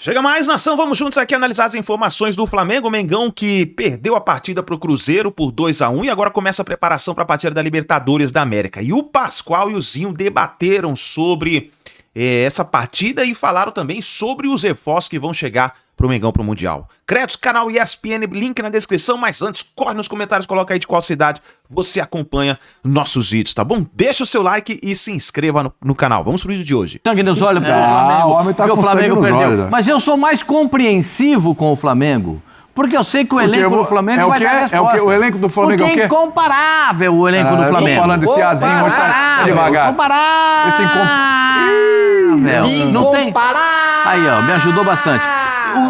Chega mais, nação, vamos juntos aqui analisar as informações do Flamengo. O Mengão que perdeu a partida pro Cruzeiro por 2-1 e agora começa a preparação para a partida da Libertadores da América. E o Pascoal e o Zinho debateram sobre essa partida e falaram também sobre os reforços que vão chegar pro Mengão pro Mundial. Créditos, canal ESPN, link na descrição, mas antes, corre nos comentários, coloca aí de qual cidade você acompanha nossos vídeos, tá bom? Deixa o seu like e se inscreva no canal. Vamos pro vídeo de hoje. Sangue nos olhos pro Flamengo, o homem tá porque com o Flamengo sangue nos perdeu. olhos. Mas eu sou mais compreensivo com o Flamengo, porque eu sei que o elenco do Flamengo vai dar resposta. O elenco do Flamengo porque é o quê? incomparável o elenco do Flamengo. Eu tô falando desse azinho, mas tá devagar. Incomparável. Esse Não tem. Aí, ó, me ajudou bastante.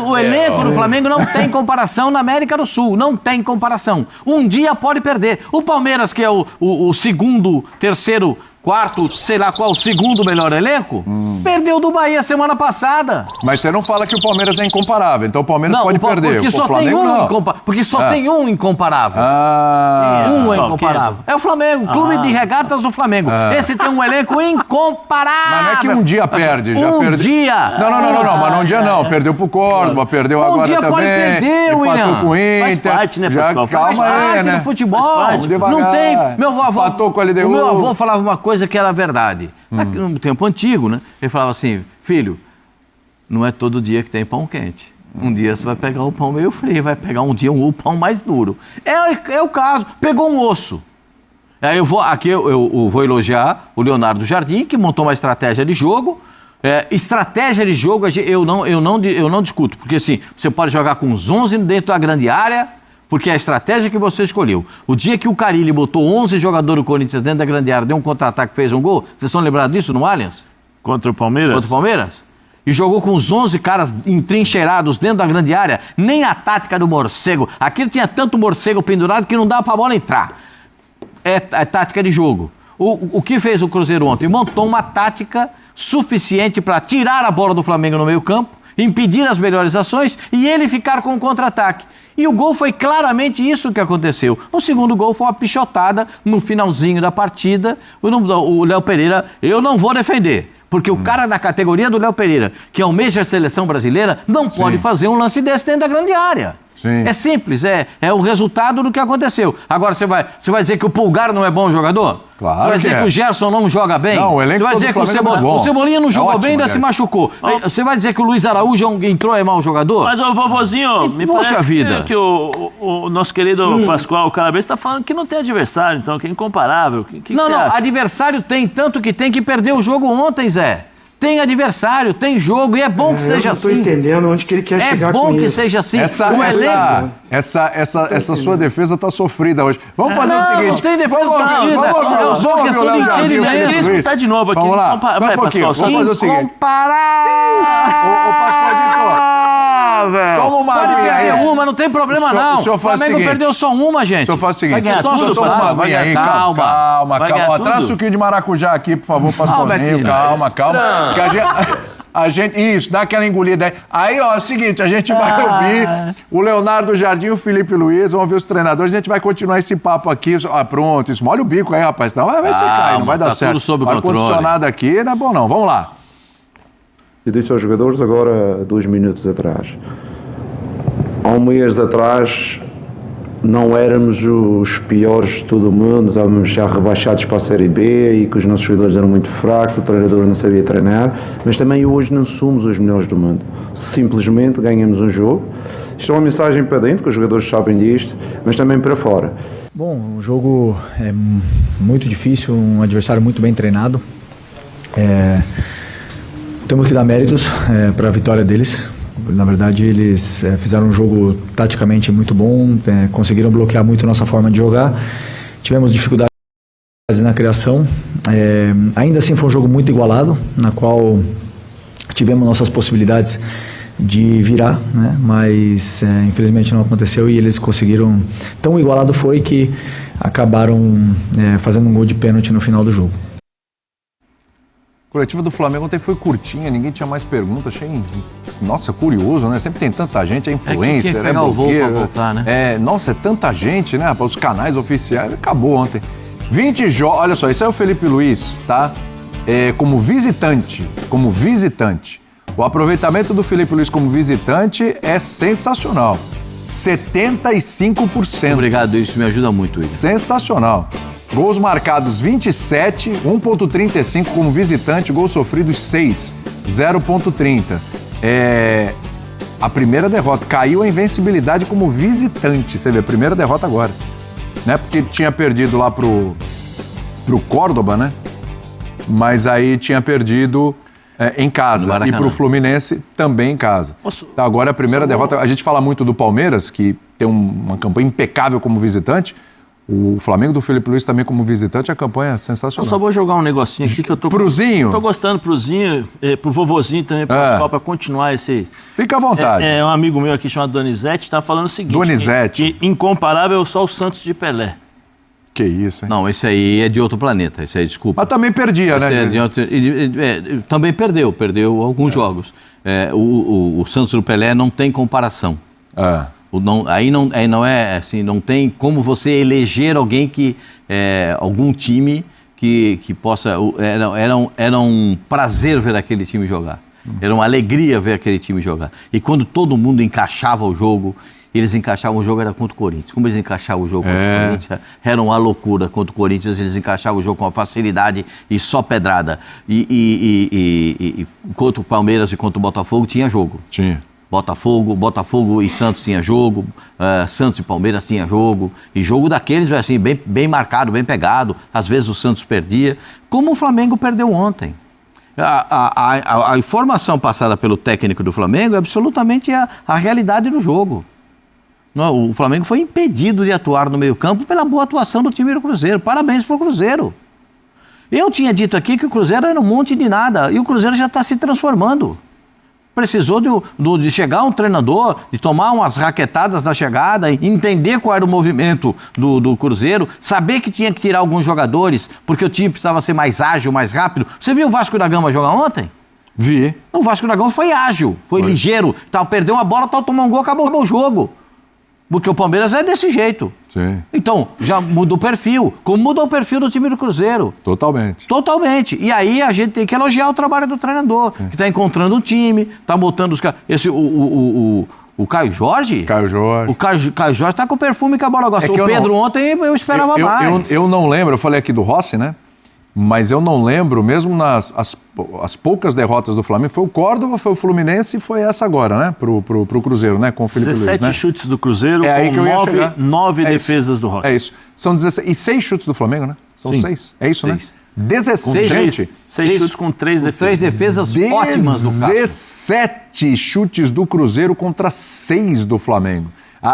O elenco do Flamengo não tem comparação na América do Sul, não tem comparação. Um dia pode perder. O Palmeiras, que é o segundo, terceiro, quarto, sei lá qual, segundo melhor elenco, perdeu do Bahia semana passada. Mas você não fala que o Palmeiras é incomparável, então o Palmeiras pode perder. Porque só tem um incomparável. Um é incomparável. É o Flamengo, Clube de Regatas do Flamengo. Esse tem um elenco incomparável. Mas não é que um dia perde, já um perdeu. Dia. Não, mas num dia não. Perdeu pro Córdoba, perdeu agora dia também. Pode perder, empatou com o Inter. Faz parte, né, Pascoal? Calma aí, né? Do futebol. Devagar. Não tem. Meu avô, empatou com a LDU. O meu avô falava uma coisa que era verdade. No tempo antigo, né? Ele falava assim: filho, não é todo dia que tem pão quente. Um dia você vai pegar o pão meio frio, vai pegar um dia o pão mais duro. É o caso. Pegou um osso. Aí eu vou elogiar o Leonardo Jardim, que montou uma estratégia de jogo. Estratégia de jogo eu não discuto, porque assim, você pode jogar com os 11 dentro da grande área, porque é a estratégia que você escolheu. O dia que o Carille botou 11 jogadores do Corinthians dentro da grande área, deu um contra-ataque, fez um gol, vocês estão lembrados disso no Allianz? Contra o Palmeiras? Contra o Palmeiras? E jogou com os 11 caras entrincheirados dentro da grande área, nem a tática do morcego. Aquilo tinha tanto morcego pendurado que não dava pra bola entrar. É tática de jogo. O que fez o Cruzeiro ontem? Montou uma tática suficiente para tirar a bola do Flamengo no meio campo, impedir as melhores ações e ele ficar com o contra-ataque. E o gol foi claramente isso que aconteceu. O segundo gol foi uma pichotada no finalzinho da partida. O Léo Pereira, eu não vou defender. Porque o cara da categoria do Léo Pereira, que almeja a seleção brasileira, não pode fazer um lance desse dentro da grande área. Sim. É simples, é o resultado do que aconteceu. Agora, você vai dizer que o Pulgar não é bom jogador? Claro. Você vai dizer que o Gerson não joga bem? Não, o elenco você vai dizer que o Cebolinha não jogou bem e ainda se machucou? Você vai dizer que o Luiz Araújo entrou e é mau jogador? Mas, ô vovozinho, me parece que o nosso querido Pascoal Calabres está falando que não tem adversário, então, que é incomparável. Não, adversário tem, tanto que tem que perder o jogo ontem, Zé. Tem adversário, tem jogo, e é bom que seja assim. Eu não estou entendendo onde que ele quer chegar com isso. É bom que seja assim. Essa sua defesa está sofrida hoje. Vamos fazer o seguinte. Não tem defesa sofrida. Eu sou questão de entendimento. Eu queria escutar de novo aqui. Vamos lá. Vai, Pascoal. Vamos fazer o seguinte. Ô, Pascoalzinho, toma uma aguinha aí. Uma, não tem problema não. O Flamengo perdeu só uma, gente. O senhor faz o seguinte. Toma uma aguinha aí. Calma. Traz o suquinho de maracujá aqui, por favor, Pascoalzinho. Calma. Que isso, dá aquela engolida aí. Aí, ó, é o seguinte, a gente vai ouvir o Leonardo Jardim e o Felipe Luiz, vamos ver os treinadores, a gente vai continuar esse papo aqui. Pronto, isso, molha o bico aí, rapaz, não vai secar aí, não vai dar certo. Tudo sob controle. Ar-condicionado aqui não é bom não, vamos lá. Eu disse aos jogadores agora 2 minutos atrás. Há 1 mês atrás não éramos os piores de todo o mundo, estávamos já rebaixados para a Série B e que os nossos jogadores eram muito fracos, o treinador não sabia treinar, mas também hoje não somos os melhores do mundo. Simplesmente ganhamos um jogo. Isto é uma mensagem para dentro, que os jogadores sabem disto, mas também para fora. Bom, o jogo é muito difícil, um adversário muito bem treinado. Temos que dar méritos para a vitória deles. Na verdade, eles fizeram um jogo taticamente muito bom, conseguiram bloquear muito nossa forma de jogar. Tivemos dificuldades na criação. Ainda assim, foi um jogo muito igualado, na qual tivemos nossas possibilidades de virar, né? Mas infelizmente não aconteceu e eles conseguiram. Tão igualado foi que acabaram fazendo um gol de pênalti no final do jogo. A coletiva do Flamengo ontem foi curtinha, ninguém tinha mais perguntas, achei, nossa, curioso, né? Sempre tem tanta gente, é influencer, é pegar o voo pra voltar, né? Nossa, é tanta gente, né? Para os canais oficiais, acabou ontem. 20 jogos, olha só, esse é o Felipe Luiz, tá? Como visitante. O aproveitamento do Filipe Luiz como visitante é sensacional. 75%. Obrigado, isso me ajuda muito. William. Sensacional. Gols marcados 27, 1,35 como visitante, gols sofridos 6, 0,30. A primeira derrota, caiu a invencibilidade como visitante. Você vê, a primeira derrota agora. Né? Porque tinha perdido lá pro Córdoba, né? Mas aí tinha perdido em casa. E pro Fluminense também em casa. Então, agora a primeira derrota. A gente fala muito do Palmeiras, que tem uma campanha impecável como visitante. O Flamengo do Filipe Luiz também como visitante, a campanha é sensacional. Eu só vou jogar um negocinho aqui que eu tô... Prozinho? Tô gostando pro Zinho, pro vovozinho também, pra continuar esse... Fica à vontade. Um amigo meu aqui chamado Donizete tá falando o seguinte... Donizete. Que incomparável só o Santos de Pelé. Que isso, hein? Não, esse aí é de outro planeta, esse aí, desculpa. Mas também perdia, esse né? Também perdeu alguns jogos. O Santos do Pelé não tem comparação. Aí não é assim, não tem como você eleger alguém algum time que possa... Era um prazer ver aquele time jogar. Era uma alegria ver aquele time jogar. E quando todo mundo encaixava o jogo... Eles encaixavam o jogo, era contra o Corinthians. Como eles encaixavam o jogo contra o Corinthians? Era uma loucura contra o Corinthians. Eles encaixavam o jogo com uma facilidade e só pedrada. E contra o Palmeiras e contra o Botafogo tinha jogo. Tinha. Botafogo e Santos tinha jogo. Santos e Palmeiras tinha jogo. E jogo daqueles, assim, bem marcado, bem pegado. Às vezes o Santos perdia. Como o Flamengo perdeu ontem. A informação passada pelo técnico do Flamengo é absolutamente a realidade do jogo. O Flamengo foi impedido de atuar no meio-campo pela boa atuação do time do Cruzeiro. Parabéns para o Cruzeiro. Eu tinha dito aqui que o Cruzeiro era um monte de nada e o Cruzeiro já está se transformando. Precisou de chegar um treinador, de tomar umas raquetadas na chegada, entender qual era o movimento do Cruzeiro, saber que tinha que tirar alguns jogadores, porque o time precisava ser mais ágil, mais rápido. Você viu o Vasco da Gama jogar ontem? Vi. O Vasco da Gama foi ágil, foi ligeiro, perdeu uma bola, tomou um gol, acabou o jogo. Porque o Palmeiras é desse jeito. Sim. Então, já muda o perfil. Como mudou o perfil do time do Cruzeiro. Totalmente. E aí a gente tem que elogiar o trabalho do treinador. Sim. Que está encontrando um time, está botando os caras... O Caio Jorge? O Caio Jorge está com o perfume que a bola gosta. O Pedro ontem eu esperava mais. Eu não lembro, eu falei aqui do Rossi, né? Mas eu não lembro, mesmo nas as poucas derrotas do Flamengo, foi o Córdoba, foi o Fluminense e foi essa agora, né? Pro Cruzeiro, né? Com o Filipe Luiz, né? 17 chutes do Cruzeiro, com 9 defesas do Rossi. É isso. São 16. E 6 chutes do Flamengo, né? São 6. É isso, 6. Né? 16, gente. 6 chutes com 3 defesas. 3 defesas ótimas do Cássio. 17 chutes do Cruzeiro contra 6 do Flamengo.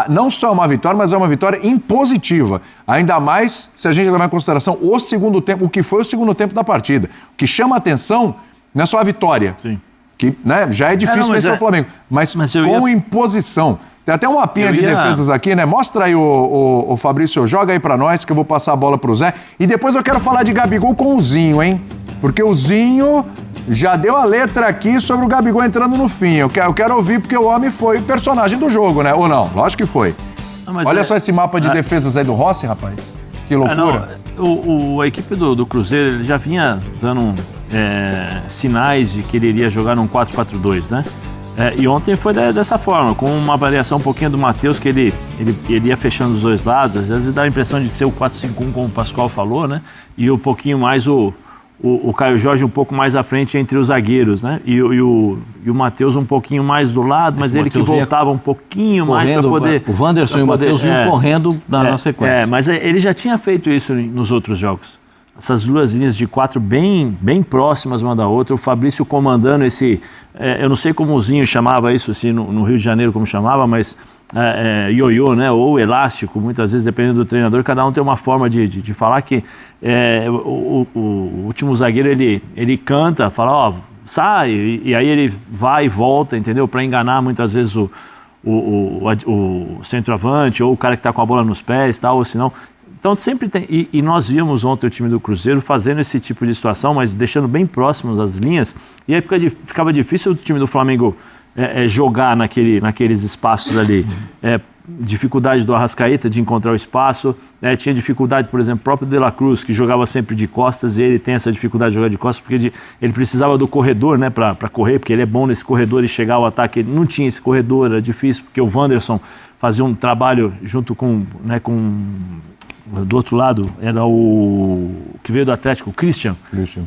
Não só é uma vitória, mas é uma vitória impositiva. Ainda mais se a gente levar em consideração o segundo tempo, o que foi o segundo tempo da partida. O que chama a atenção não é só a vitória, que né, já é difícil vencer o Flamengo, mas com imposição. Tem até um mapinha de defesas aqui, né? Mostra aí, o Fabrício, joga aí pra nós que eu vou passar a bola pro Zé. E depois eu quero falar de Gabigol com o Zinho, hein? Porque o Zinho já deu a letra aqui sobre o Gabigol entrando no fim. Eu quero ouvir porque o homem foi personagem do jogo, né? Ou não? Lógico que foi. Olha só esse mapa de defesas aí do Rossi, rapaz. Que loucura. A equipe do Cruzeiro ele já vinha dando sinais de que ele iria jogar num 4-4-2, né? E ontem foi dessa forma, com uma variação um pouquinho do Matheus, que ele ia fechando os dois lados. Às vezes dá a impressão de ser o 4-5-1, como o Pascoal falou, né? E um pouquinho mais o Caio Jorge um pouco mais à frente entre os zagueiros, né? E o Matheus um pouquinho mais do lado, mas ele que voltava um pouquinho mais para poder... O Wanderson e o Matheus iam correndo na sequência. Mas ele já tinha feito isso nos outros jogos. Essas duas linhas de 4 bem próximas uma da outra, o Fabrício comandando esse... eu não sei como o Zinho chamava isso assim, no Rio de Janeiro, como chamava, mas ioiô, né? Ou elástico, muitas vezes, dependendo do treinador, cada um tem uma forma de falar que o último zagueiro, ele canta, fala, sai, e aí ele vai e volta, entendeu? Para enganar muitas vezes o centroavante ou o cara que está com a bola nos pés, tal, ou senão... Então sempre tem, e nós vimos ontem o time do Cruzeiro fazendo esse tipo de situação, mas deixando bem próximos as linhas, e aí ficava difícil o time do Flamengo jogar naqueles espaços ali. dificuldade do Arrascaeta de encontrar o espaço, né? Tinha dificuldade, por exemplo, o próprio De La Cruz, que jogava sempre de costas, e ele tem essa dificuldade de jogar de costas, porque ele precisava do corredor, né, para correr, porque ele é bom nesse corredor e chegar ao ataque. Ele não tinha esse corredor, era difícil, porque o Wanderson fazia um trabalho junto com do outro lado, era o que veio do Atlético, o Christian.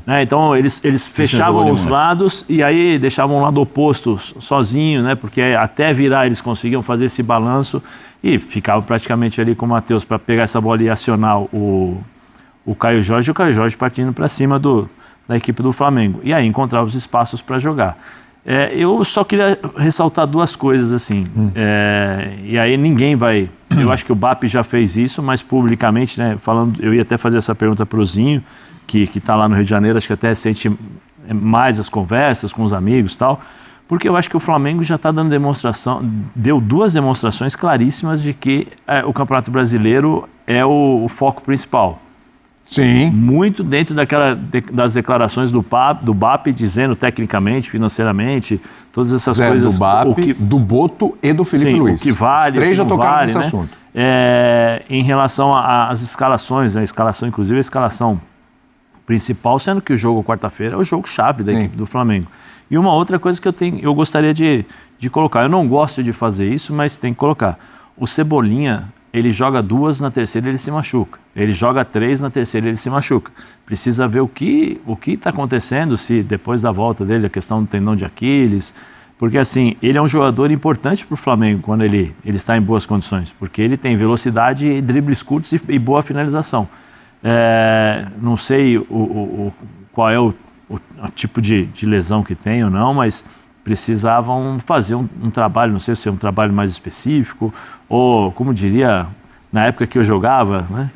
Né? Então eles fechavam os lados e aí deixavam o lado oposto sozinho, né? Porque até virar eles conseguiam fazer esse balanço e ficava praticamente ali com o Matheus para pegar essa bola e acionar o Caio Jorge, e o Caio Jorge partindo para cima da equipe do Flamengo. E aí encontrava os espaços para jogar. Eu só queria ressaltar duas coisas assim, e aí ninguém vai, eu acho que o BAP já fez isso, mas publicamente, né, falando, eu ia até fazer essa pergunta para o Zinho, que está lá no Rio de Janeiro, acho que até sente mais as conversas com os amigos e tal, porque eu acho que o Flamengo já está dando deu 2 demonstrações claríssimas de que o Campeonato Brasileiro é o foco principal. Sim. Muito dentro das declarações do BAP, dizendo tecnicamente, financeiramente, todas essas coisas. Do BAP, do Boto e do Felipe Luiz. O que vale, Os 3 já tocaram nesse né? assunto. Em relação às escalações, a escalação, inclusive a escalação principal, sendo que o jogo quarta-feira é o jogo chave da equipe do Flamengo. E uma outra coisa que eu gostaria de colocar, eu não gosto de fazer isso, mas tem que colocar. O Cebolinha, ele joga 2, na terceira ele se machuca. Ele joga 3, na terceira ele se machuca. Precisa ver o que está acontecendo, se depois da volta dele, a questão do tendão de Aquiles, porque assim, ele é um jogador importante para o Flamengo quando ele está em boas condições, porque ele tem velocidade, dribles curtos e boa finalização. Não sei qual é o tipo de lesão que tem ou não, mas precisavam fazer um trabalho, não sei se é um trabalho mais específico, ou, como diria, na época que eu jogava, né?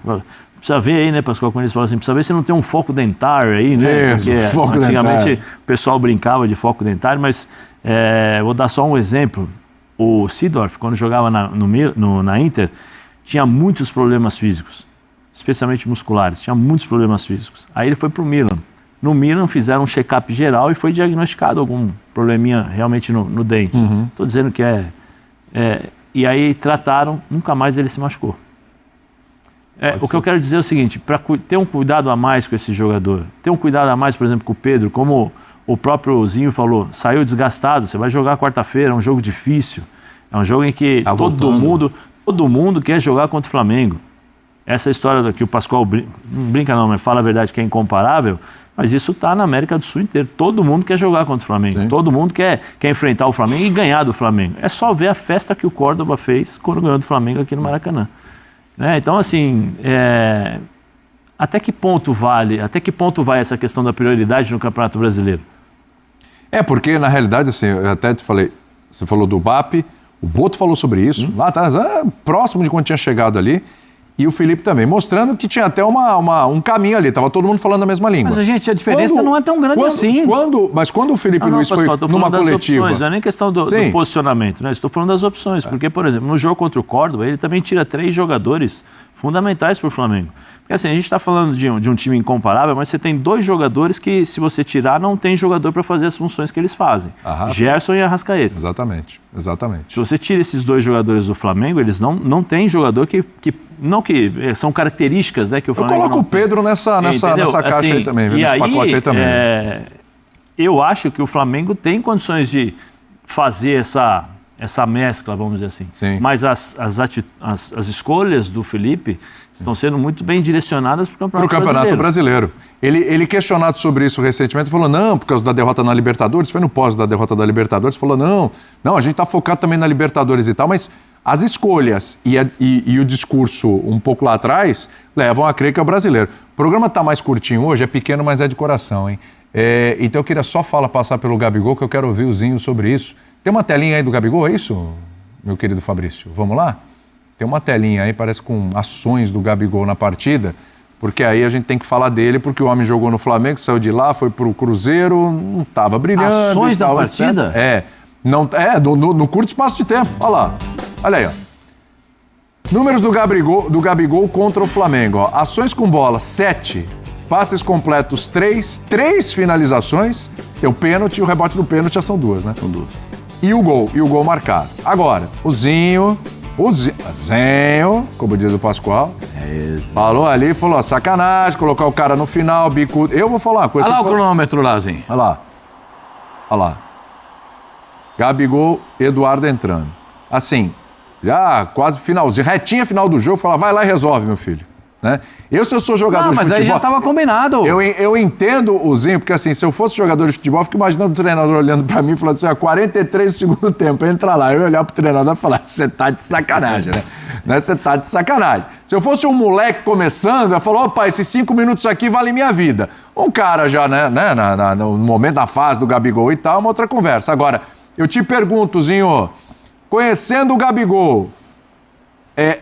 Precisa ver aí, né, Pascoal, quando eles falam assim, precisa ver se não tem um foco dentário aí, né? Isso, porque foco antigamente dentário. O pessoal brincava de foco dentário, mas vou dar só um exemplo. O Seedorf, quando jogava na Inter, tinha muitos problemas físicos, especialmente musculares, tinha muitos problemas físicos. Aí ele foi para o Milan. No Milan fizeram um check-up geral e foi diagnosticado algum probleminha realmente no dente. Estou dizendo que e aí trataram, nunca mais ele se machucou. O que eu quero dizer é o seguinte, para ter um cuidado a mais com esse jogador, ter um cuidado a mais, por exemplo, com o Pedro, como o próprio Zinho falou, saiu desgastado, você vai jogar quarta-feira, é um jogo difícil, é um jogo em que todo mundo quer jogar contra o Flamengo. Essa história que o Pascoal brinca não, mas fala a verdade que é incomparável, mas isso está na América do Sul inteiro. Todo mundo quer jogar contra o Flamengo. Sim. Todo mundo quer enfrentar o Flamengo e ganhar do Flamengo. É só ver a festa que o Córdoba fez quando ganhou do Flamengo aqui no Maracanã. Então, assim, até que ponto vai essa questão da prioridade no Campeonato Brasileiro? Porque, na realidade, assim, eu até te falei, você falou do BAP, o Boto falou sobre isso, lá atrás, próximo de quando tinha chegado ali, e o Felipe também, mostrando que tinha até um caminho ali, estava todo mundo falando a mesma língua. Mas, gente, a diferença não é tão grande assim. Mas quando o Felipe Luiz Pascoal, foi numa coletiva... Opções, não é nem questão do posicionamento, né? Estou falando das opções, porque, por exemplo, no jogo contra o Córdoba, ele também tira 3 jogadores fundamentais para o Flamengo. Porque assim, a gente está falando de um time incomparável, mas você tem 2 jogadores que, se você tirar, não tem jogador para fazer as funções que eles fazem. Gerson e Arrascaeta. Exatamente. Se você tira esses 2 jogadores do Flamengo, eles não têm jogador que são características, né, que o Flamengo. Eu coloco o Pedro nessa caixa assim, aí também, nesse pacote aí também. Eu acho que o Flamengo tem condições de fazer essa mescla, vamos dizer assim. Sim. Mas as escolhas do Felipe estão sendo muito bem direcionadas para o Campeonato Brasileiro. Ele questionado sobre isso recentemente, falou, não, por causa da derrota na Libertadores, foi no pós da derrota da Libertadores, falou, não, a gente está focado também na Libertadores e tal, mas as escolhas e o discurso um pouco lá atrás levam a crer que é o brasileiro. O programa está mais curtinho hoje, é pequeno, mas é de coração, hein? Então eu queria só passar pelo Gabigol, que eu quero ouvir o Zinho sobre isso. Tem uma telinha aí do Gabigol, é isso, meu querido Fabrício? Vamos lá? Tem uma telinha aí, parece com ações do Gabigol na partida, porque aí a gente tem que falar dele, porque o homem jogou no Flamengo, saiu de lá, foi pro Cruzeiro, não estava brilhando. Ações da partida? No curto espaço de tempo. Olha lá. Olha aí, ó. Números do Gabigol contra o Flamengo. Ó. Ações com bola, 7. Passes completos, 3. 3 finalizações. Tem o pênalti e o rebote do pênalti já são 2, né? São 2. E o gol marcado. Agora, o Zinho O Zenho, como diz o Pascoal, falou ali, falou, ó, sacanagem, colocar o cara no final, bicudo. Eu vou falar uma coisa. Olha lá o cronômetro lá, Zinho. Olha lá. Olha lá. Gabigol, Eduardo entrando. Assim, já quase finalzinho, retinha final do jogo, fala, vai lá e resolve, meu filho. Né? Se eu sou jogador de futebol... mas aí já estava combinado. Eu entendo o Zinho, porque assim, se eu fosse jogador de futebol, eu fico imaginando o treinador olhando pra mim e falando assim, 43 do segundo tempo, entra lá. Eu ia olhar pro treinador e falar, você tá de sacanagem, né? Você tá de sacanagem. Se eu fosse um moleque começando, eu falo, pai, esses 5 minutos aqui valem minha vida. Um cara já, né, no momento da fase do Gabigol e tal, uma outra conversa. Agora, eu te pergunto, Zinho, conhecendo o Gabigol,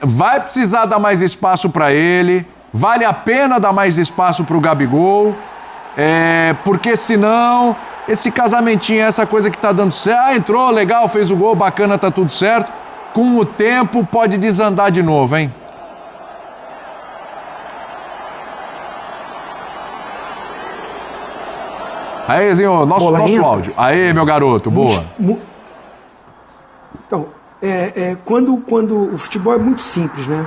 vai precisar dar mais espaço para ele? Vale a pena dar mais espaço para o Gabigol? Porque senão, esse casamentinho, essa coisa que tá dando certo, entrou, legal, fez o gol, bacana, tá tudo certo. Com o tempo pode desandar de novo, hein? Aí, Zinho, nosso áudio. Aí, meu garoto, boa. Então, quando o futebol é muito simples, né?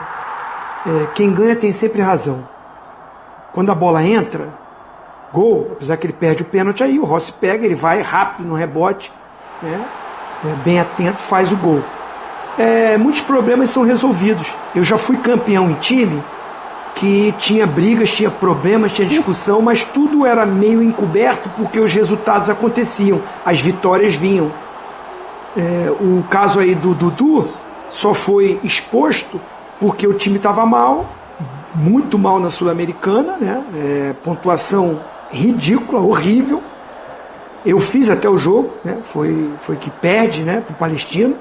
Quem ganha tem sempre razão. Quando a bola entra, gol, apesar que ele perde o pênalti, aí o Rossi pega, ele vai rápido no rebote, né? Bem atento, faz o gol. Muitos problemas são resolvidos. Eu já fui campeão em time que tinha brigas, tinha problemas, tinha discussão, mas tudo era meio encoberto porque os resultados aconteciam, as vitórias vinham. O caso aí do Dudu só foi exposto porque o time estava mal, muito mal na Sul-Americana, né? Pontuação ridícula, horrível. Eu fiz até o jogo, né? Foi que perde, né, para o Palestino.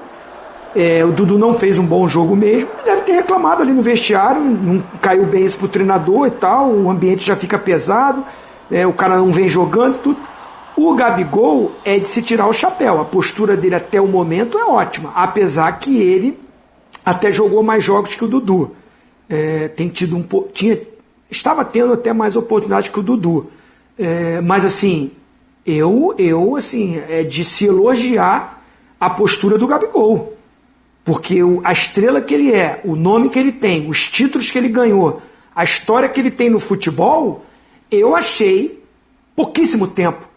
O Dudu não fez um bom jogo mesmo, deve ter reclamado ali no vestiário, não caiu bem isso pro treinador e tal, o ambiente já fica pesado, o cara não vem jogando, tudo. O Gabigol é de se tirar o chapéu, a postura dele até o momento é ótima, apesar que ele até jogou mais jogos que o Dudu. Tem tido estava tendo até mais oportunidades que o Dudu. Mas assim, assim, é de se elogiar a postura do Gabigol. Porque a estrela que ele é, o nome que ele tem, os títulos que ele ganhou, a história que ele tem no futebol, eu achei pouquíssimo tempo.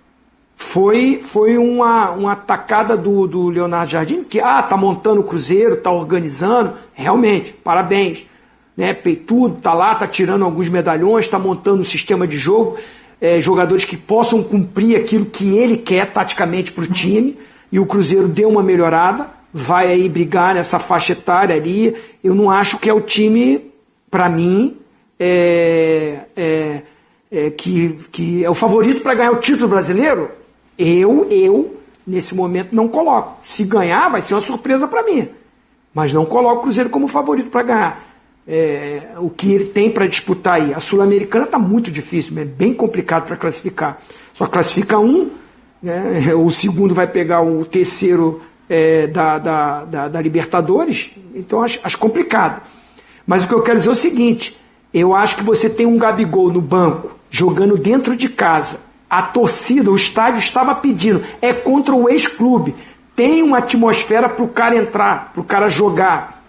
Foi uma tacada do Leonardo Jardim, que tá montando o Cruzeiro, tá organizando, realmente, parabéns. Né? Peitudo, tá lá, tá tirando alguns medalhões, tá montando um sistema de jogo, jogadores que possam cumprir aquilo que ele quer taticamente para o time, e o Cruzeiro deu uma melhorada, vai aí brigar nessa faixa etária ali. Eu não acho que é o time, para mim, que é o favorito para ganhar o título brasileiro. Eu, nesse momento, não coloco. Se ganhar, vai ser uma surpresa para mim. Mas não coloco o Cruzeiro como favorito para ganhar. O que ele tem para disputar aí. A Sul-Americana está muito difícil, é bem complicado para classificar. Só classifica um, né? O segundo vai pegar o terceiro da Libertadores. Então acho complicado. Mas o que eu quero dizer é o seguinte: eu acho que você tem um Gabigol no banco, jogando dentro de casa. A torcida, o estádio estava pedindo. É contra o ex-clube. Tem uma atmosfera para o cara entrar, para o cara jogar.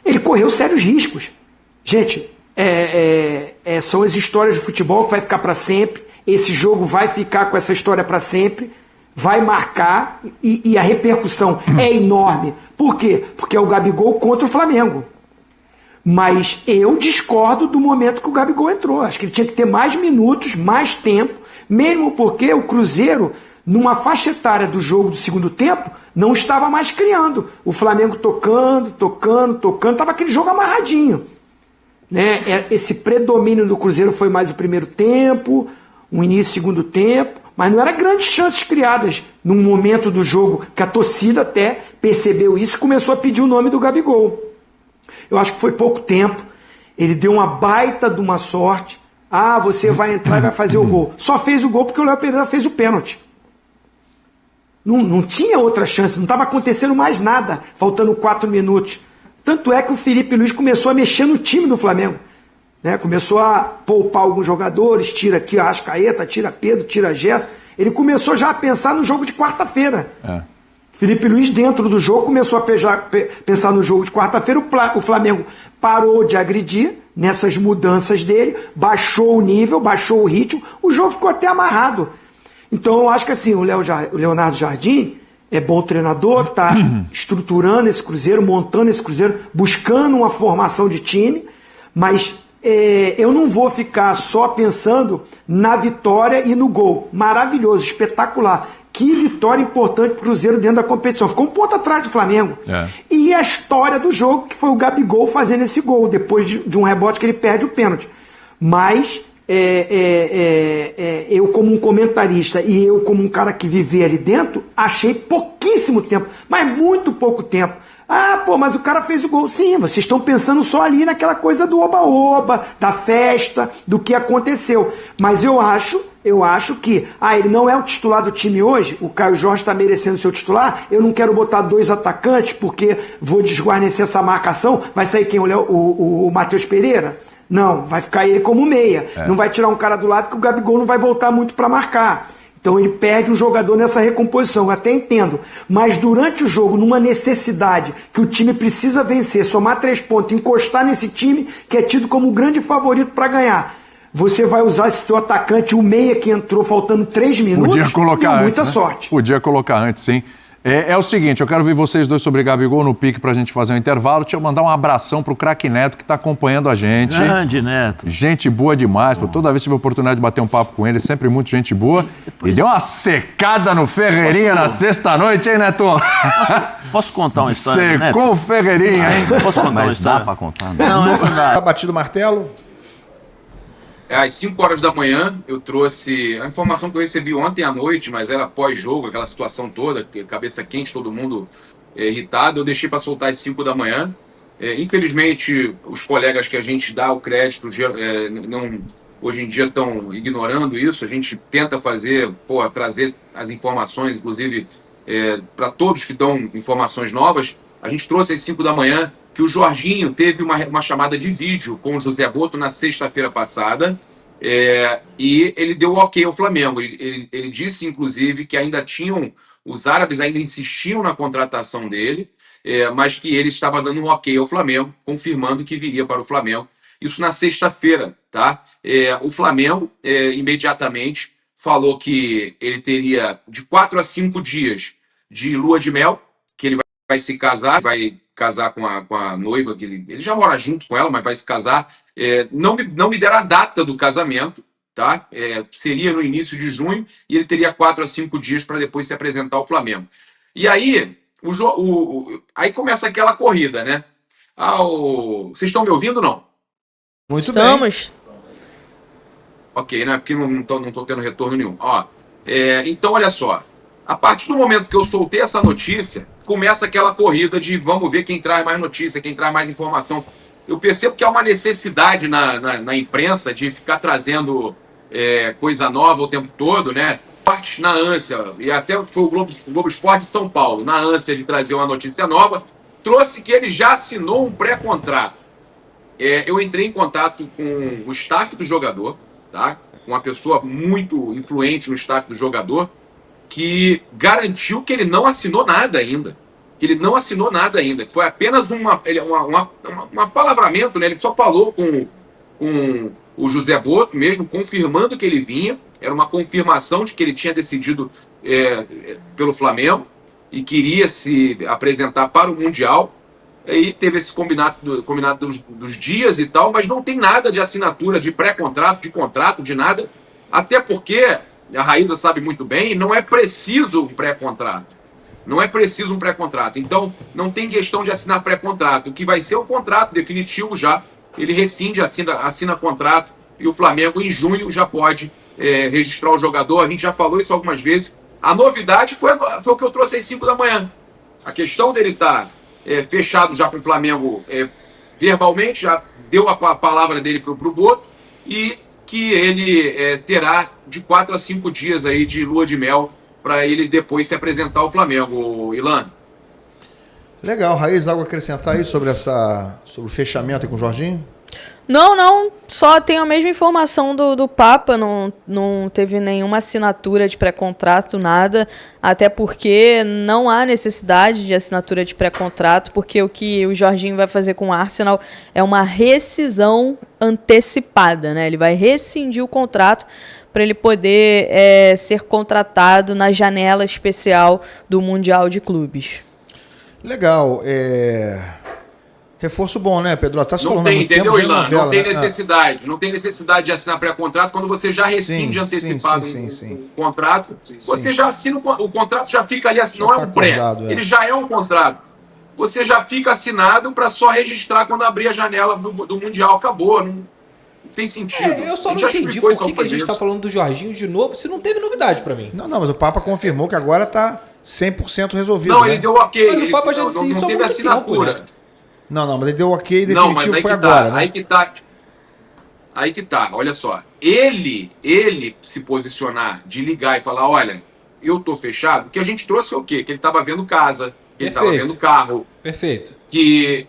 Ele correu sérios riscos. Gente, são as histórias de futebol que vai ficar para sempre. Esse jogo vai ficar com essa história para sempre. Vai marcar e a repercussão é enorme. Por quê? Porque é o Gabigol contra o Flamengo. Mas eu discordo do momento que o Gabigol entrou. Acho que ele tinha que ter mais minutos, mais tempo, mesmo porque o Cruzeiro, numa faixa etária do jogo do segundo tempo, não estava mais criando. O Flamengo tocando, estava aquele jogo amarradinho. Né? Esse predomínio do Cruzeiro foi mais o primeiro tempo, o início do segundo tempo, mas não eram grandes chances criadas num momento do jogo que a torcida até percebeu isso e começou a pedir o nome do Gabigol. Eu acho que foi pouco tempo, ele deu uma baita de uma sorte. Você vai entrar e vai fazer o gol. Só fez o gol porque o Léo Pereira fez o pênalti. Não tinha outra chance, não estava acontecendo mais nada, faltando 4 minutos. Tanto é que o Felipe Luiz começou a mexer no time do Flamengo. Né? Começou a poupar alguns jogadores, tira aqui a Arrascaeta, tira Pedro, tira Gerson. Ele começou já a pensar no jogo de quarta-feira. Felipe Luiz, dentro do jogo, começou a pensar no jogo de quarta-feira. O Flamengo parou de agredir nessas mudanças dele, baixou o nível, baixou o ritmo, o jogo ficou até amarrado. Então eu acho que assim, o Leonardo Jardim é bom treinador, está estruturando esse Cruzeiro, montando esse Cruzeiro, buscando uma formação de time, mas eu não vou ficar só pensando na vitória e no gol. Maravilhoso, espetacular. Que vitória importante para o Cruzeiro dentro da competição. Ficou um ponto atrás do Flamengo. E a história do jogo, que foi o Gabigol fazendo esse gol, depois de um rebote que ele perde o pênalti. Mas eu como um comentarista e eu como um cara que vivia ali dentro, achei pouquíssimo tempo, mas muito pouco tempo. Mas o cara fez o gol. Sim, vocês estão pensando só ali naquela coisa do oba-oba, da festa, do que aconteceu. Mas eu acho que ele não é o titular do time hoje, o Caio Jorge está merecendo ser o titular, eu não quero botar 2 atacantes porque vou desguarnecer essa marcação, vai sair quem? O Matheus Pereira? Não, vai ficar ele como meia. Não vai tirar um cara do lado que o Gabigol não vai voltar muito para marcar. Então ele perde um jogador nessa recomposição, eu até entendo. Mas durante o jogo, numa necessidade que o time precisa vencer, somar 3 pontos, encostar nesse time que é tido como o grande favorito para ganhar, você vai usar esse teu atacante, o meia que entrou faltando 3 minutos, podia colocar com antes, muita né? sorte. Podia colocar antes, sim. É o seguinte, eu quero ver vocês dois sobre Gabigol no pique pra gente fazer um intervalo. Deixa eu mandar um abração pro craque Neto que tá acompanhando a gente. Grande Neto. Gente boa demais, pô. Toda vez que tive a oportunidade de bater um papo com ele, sempre muito gente boa. E deu uma secada no Ferreirinha na sexta-noite, hein, Neto? Posso contar uma história, Neto? Secou o Ferreirinha, hein? Posso contar uma Mas história? dá pra contar? Não, essa dá. Tá batido o martelo? Às 5 horas da manhã, eu trouxe a informação que eu recebi ontem à noite, mas era pós-jogo, aquela situação toda, cabeça quente, todo mundo irritado. Eu deixei para soltar às 5 da manhã. Infelizmente, os colegas que a gente dá o crédito hoje em dia estão ignorando isso. A gente tenta trazer as informações, inclusive, para todos que dão informações novas. A gente trouxe às 5 da manhã que o Jorginho teve uma chamada de vídeo com o José Boto na sexta-feira passada, e ele deu ok ao Flamengo. Ele disse, inclusive, que os árabes ainda insistiam na contratação dele, mas que ele estava dando um ok ao Flamengo, confirmando que viria para o Flamengo. Isso na sexta-feira, tá? O Flamengo imediatamente falou que ele teria de 4 a 5 dias de lua de mel, que ele vai se casar, vai casar com a noiva, que ele já mora junto com ela, mas vai se casar. Não me deram a data do casamento, tá? Seria no início de junho, e ele teria 4 a 5 dias para depois se apresentar ao Flamengo. E aí, aí começa aquela corrida, né? Vocês estão me ouvindo ou não? Muito Estamos. Ok, né? Porque não tô tendo retorno nenhum. Então, olha só. A partir do momento que eu soltei essa notícia, começa aquela corrida de vamos ver quem traz mais notícia, quem traz mais informação. Eu percebo que há uma necessidade na imprensa de ficar trazendo coisa nova o tempo todo, né? Na ânsia, e até foi o Globo Esporte de São Paulo, na ânsia de trazer uma notícia nova, trouxe que ele já assinou um pré-contrato. Eu entrei em contato com o staff do jogador, tá? Uma pessoa muito influente no staff do jogador, que garantiu que ele não assinou nada ainda. Foi apenas um palavramento, né? Ele só falou com o José Boto mesmo, confirmando que ele vinha. Era uma confirmação de que ele tinha decidido pelo Flamengo e queria se apresentar para o Mundial. Aí teve esse combinado dos dias e tal, mas não tem nada de assinatura, de pré-contrato, de contrato, de nada. Até porque, a Raíza sabe muito bem, não é preciso um pré-contrato. Então, não tem questão de assinar pré-contrato. O que vai ser o contrato definitivo já. Ele rescinde, assina contrato, e o Flamengo, em junho, já pode registrar o jogador. A gente já falou isso algumas vezes. A novidade foi o que eu trouxe às 5 da manhã. A questão dele estar fechado já com o Flamengo verbalmente, já deu a palavra dele para o Boto, e que ele terá de 4 a 5 dias aí de lua de mel para ele depois se apresentar ao Flamengo, Ilan. Legal. Raiz, algo a acrescentar aí sobre o fechamento aí com o Jorginho? Não, só tem a mesma informação do Papa, não teve nenhuma assinatura de pré-contrato, nada, até porque não há necessidade de assinatura de pré-contrato, porque o que o Jorginho vai fazer com o Arsenal é uma rescisão antecipada, né? Ele vai rescindir o contrato para ele poder ser contratado na janela especial do Mundial de Clubes. Legal, reforço bom, né, Pedro? Tá se Não falando tem, há muito tempo, entendeu, já é Ilan? novela, Não tem né? necessidade. Não tem necessidade de assinar pré-contrato quando você já rescinde antecipado sim. um contrato. Você já assina o contrato, já fica ali, assim, não é um pré. acordado, Ele já é um contrato. Você já fica assinado para só registrar quando abrir a janela do Mundial. Acabou. Não tem sentido. Eu só A gente não já entendi explicou por isso que a algumas gente tá vezes. falando do Jorginho de novo, se não teve novidade pra mim. Não, mas o Papa confirmou que agora tá 100% resolvido. Não, né? ele deu ok. Mas o Papa já não, disse isso não há teve muito assinatura. tempo, né? Não, mas ele deu ok Não, mas definitivo, aí foi que tá, agora, né? aí que tá, olha só. Ele se posicionar de ligar e falar, olha, eu tô fechado, porque a gente trouxe o quê? Que ele tava vendo casa, que ele tava Perfeito. vendo carro, Perfeito. que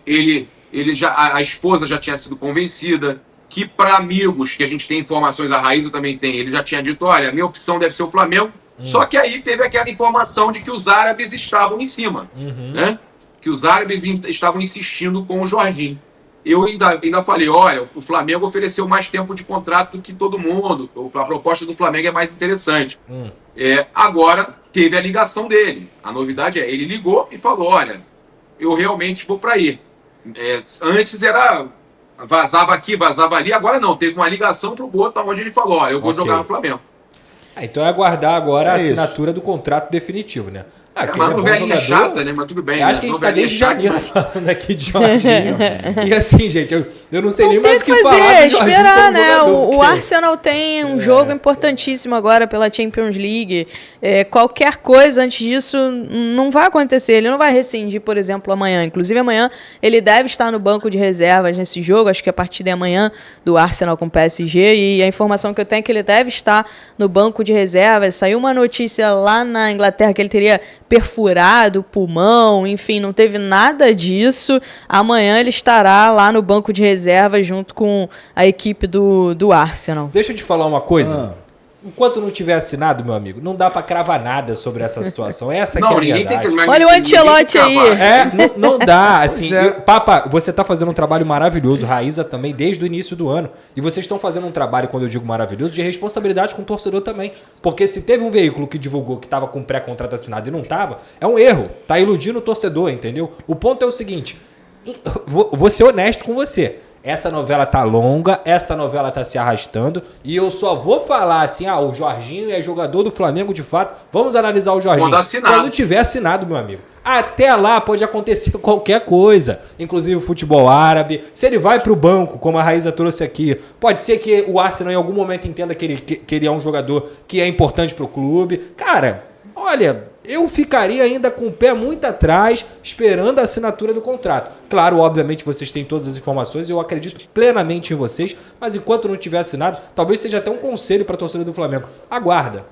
a esposa já tinha sido convencida, que para amigos, que a gente tem informações, a Raíza também tem, ele já tinha dito, olha, minha opção deve ser o Flamengo, só que aí teve aquela informação de que os árabes estavam em cima, né? Que os árabes estavam insistindo com o Jorginho. Eu ainda falei, olha, o Flamengo ofereceu mais tempo de contrato do que todo mundo, a proposta do Flamengo é mais interessante. Agora teve a ligação dele. A novidade é, ele ligou e falou, olha, eu realmente vou para aí. Antes era vazava aqui, vazava ali, agora não, teve uma ligação pro Boto, onde ele falou, olha, eu vou jogar no Flamengo. Então é aguardar agora a assinatura do contrato definitivo, né? Mas uma novelinha chata, né? Mas tudo bem. Acho que a gente tá desde janeiro falando aqui de Jorginho. E assim, gente, eu não sei nem mais o que falar de Jorginho esperar, como né? jogador, O porque- Arsenal tem um jogo importantíssimo agora pela Champions League. Qualquer coisa antes disso não vai acontecer. Ele não vai rescindir, por exemplo, amanhã. Inclusive, amanhã ele deve estar no banco de reservas nesse jogo. Acho que a partida é amanhã do Arsenal com o PSG. E a informação que eu tenho é que ele deve estar no banco de reservas. Saiu uma notícia lá na Inglaterra que ele teria perfurado o pulmão, enfim, não teve nada disso. Amanhã ele estará lá no banco de reservas junto com a equipe do Arsenal. Deixa eu te falar uma coisa. Enquanto não tiver assinado, meu amigo, não dá pra cravar nada sobre essa situação. Essa que é a verdade. Olha o Ancelotti aí. Não dá. Assim, Pois é. Papa, você tá fazendo um trabalho maravilhoso, Raíza também, desde o início do ano. E vocês estão fazendo um trabalho, quando eu digo maravilhoso, de responsabilidade com o torcedor também. Porque se teve um veículo que divulgou que tava com pré-contrato assinado e não tava, é um erro. Tá iludindo o torcedor, entendeu? O ponto é o seguinte, vou ser honesto com você. Essa novela tá longa, essa novela tá se arrastando, e eu só vou falar assim, o Jorginho é jogador do Flamengo de fato, vamos analisar o Jorginho. Quando tiver assinado, meu amigo. Até lá pode acontecer qualquer coisa, inclusive o futebol árabe. Se ele vai pro banco, como a Raíza trouxe aqui, pode ser que o Arsenal em algum momento entenda que ele é um jogador que é importante pro clube. Cara, olha, eu ficaria ainda com o pé muito atrás, esperando a assinatura do contrato. Claro, obviamente, vocês têm todas as informações, eu acredito plenamente em vocês, mas enquanto não tiver assinado, talvez seja até um conselho para a torcida do Flamengo. Aguarda.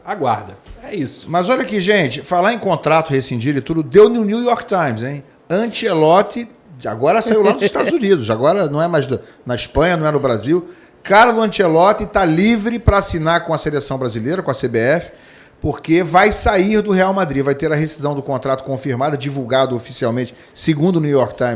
É isso. Mas olha aqui, gente, falar em contrato rescindido e tudo, deu no New York Times, hein? Ancelotti, agora saiu lá nos Estados Unidos, agora não é mais na Espanha, não é no Brasil. Carlo Ancelotti está livre para assinar com a seleção brasileira, com a CBF, porque vai sair do Real Madrid, vai ter a rescisão do contrato confirmada, divulgado oficialmente, segundo o New York Times.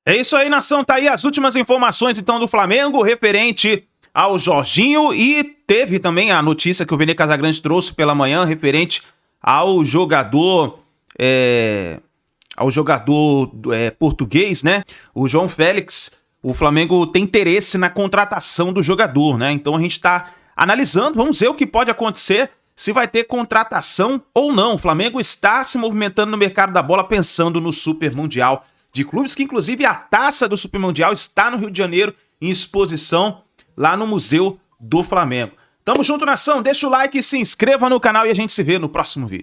É isso aí, nação. Tá aí as últimas informações, então, do Flamengo, referente ao Jorginho. E teve também a notícia que o Vene Casagrande trouxe pela manhã, referente ao jogador português, né? O João Félix. O Flamengo tem interesse na contratação do jogador, né? Então a gente tá analisando, vamos ver o que pode acontecer, se vai ter contratação ou não. O Flamengo está se movimentando no mercado da bola pensando no Super Mundial de Clubes, que inclusive a taça do Super Mundial está no Rio de Janeiro em exposição lá no Museu do Flamengo. Tamo junto, nação. Deixa o like, se inscreva no canal e a gente se vê no próximo vídeo.